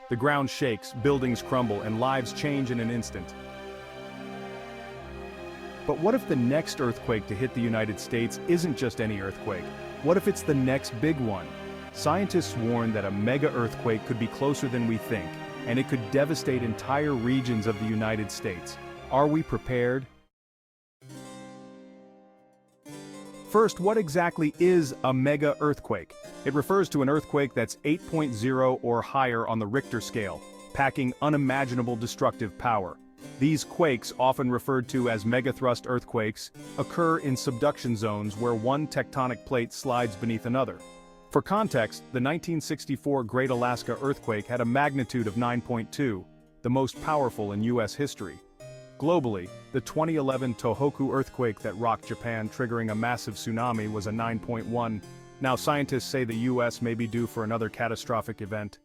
The ground shakes, buildings crumble, and lives change in an instant. But what if the next earthquake to hit the United States isn't just any earthquake? What if it's the next big one? Scientists warn that a mega-earthquake could be closer than we think, and it could devastate entire regions of the United States. Are we prepared? First, what exactly is a mega-earthquake? It refers to an earthquake that's 8.0 or higher on the Richter scale, packing unimaginable destructive power. These quakes, often referred to as megathrust earthquakes, occur in subduction zones where one tectonic plate slides beneath another. For context, the 1964 Great Alaska Earthquake had a magnitude of 9.2, the most powerful in U.S. history. Globally, the 2011 Tohoku earthquake that rocked Japan, triggering a massive tsunami, was a 9.1. Now scientists say the U.S. may be due for another catastrophic event.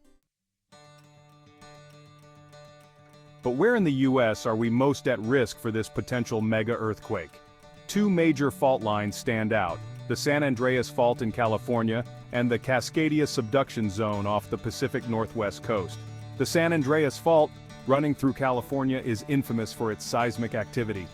But where in the U.S. are we most at risk for this potential mega-earthquake? Two major fault lines stand out: the San Andreas Fault in California and the Cascadia Subduction Zone off the Pacific Northwest coast. The San Andreas Fault, running through California, is infamous for its seismic activity.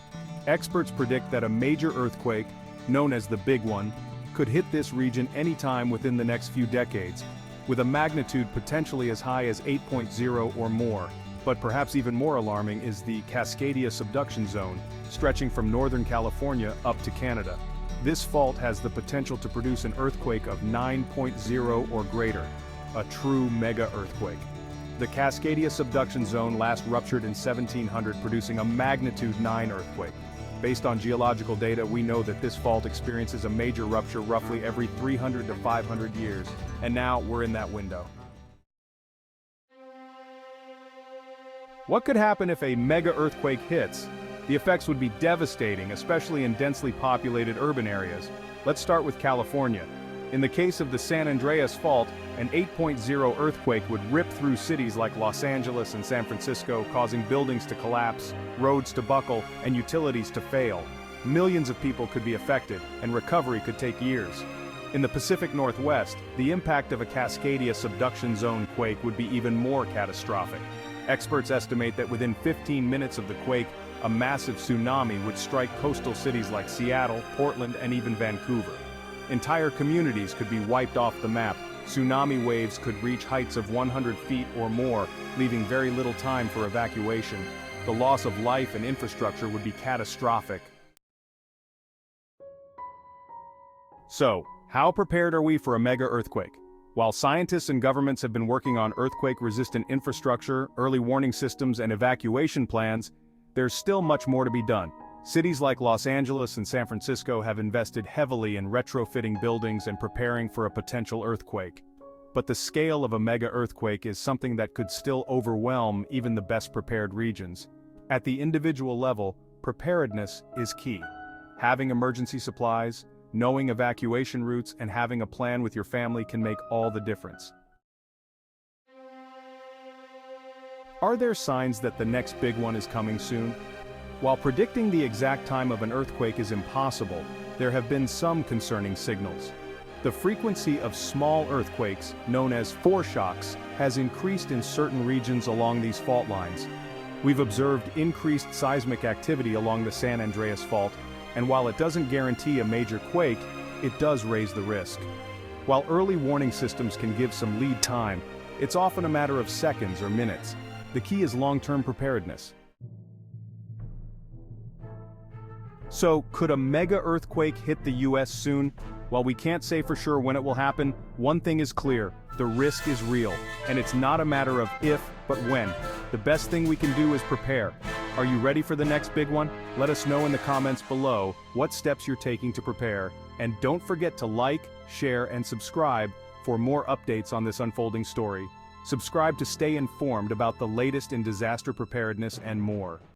Experts predict that a major earthquake, known as the Big One, could hit this region anytime within the next few decades, with a magnitude potentially as high as 8.0 or more. But perhaps even more alarming is the Cascadia Subduction Zone, stretching from northern California up to Canada. This fault has the potential to produce an earthquake of 9.0 or greater, a true mega-earthquake. The Cascadia Subduction Zone last ruptured in 1700, producing a magnitude 9 earthquake. Based on geological data, we know that this fault experiences a major rupture roughly every 300 to 500 years, and now we're in that window. What could happen if a mega-earthquake hits? The effects would be devastating, especially in densely populated urban areas. Let's start with California. In the case of the San Andreas Fault, an 8.0 earthquake would rip through cities like Los Angeles and San Francisco, causing buildings to collapse, roads to buckle, and utilities to fail. Millions of people could be affected, and recovery could take years. In the Pacific Northwest, the impact of a Cascadia Subduction Zone quake would be even more catastrophic. Experts estimate that within 15 minutes of the quake, a massive tsunami would strike coastal cities like Seattle, Portland, and even Vancouver. Entire communities could be wiped off the map. Tsunami waves could reach heights of 100 feet or more, leaving very little time for evacuation. The loss of life and infrastructure would be catastrophic. So, how prepared are we for a mega-earthquake? While scientists and governments have been working on earthquake-resistant infrastructure, early warning systems, and evacuation plans, there's still much more to be done. Cities like Los Angeles and San Francisco have invested heavily in retrofitting buildings and preparing for a potential earthquake. But the scale of a mega-earthquake is something that could still overwhelm even the best-prepared regions. At the individual level, preparedness is key. Having emergency supplies, knowing evacuation routes, and having a plan with your family can make all the difference. Are there signs that the next big one is coming soon? While predicting the exact time of an earthquake is impossible, there have been some concerning signals. The frequency of small earthquakes, known as foreshocks, has increased in certain regions along these fault lines. We've observed increased seismic activity along the San Andreas Fault, and while it doesn't guarantee a major quake, it does raise the risk. While early warning systems can give some lead time, it's often a matter of seconds or minutes. The key is long-term preparedness. So, could a mega-earthquake hit the U.S. soon? While we can't say for sure when it will happen, one thing is clear: the risk is real, and it's not a matter of if, but when. The best thing we can do is prepare. Are you ready for the next big one? Let us know in the comments below what steps you're taking to prepare, and don't forget to like, share, and subscribe for more updates on this unfolding story. Subscribe to stay informed about the latest in disaster preparedness and more.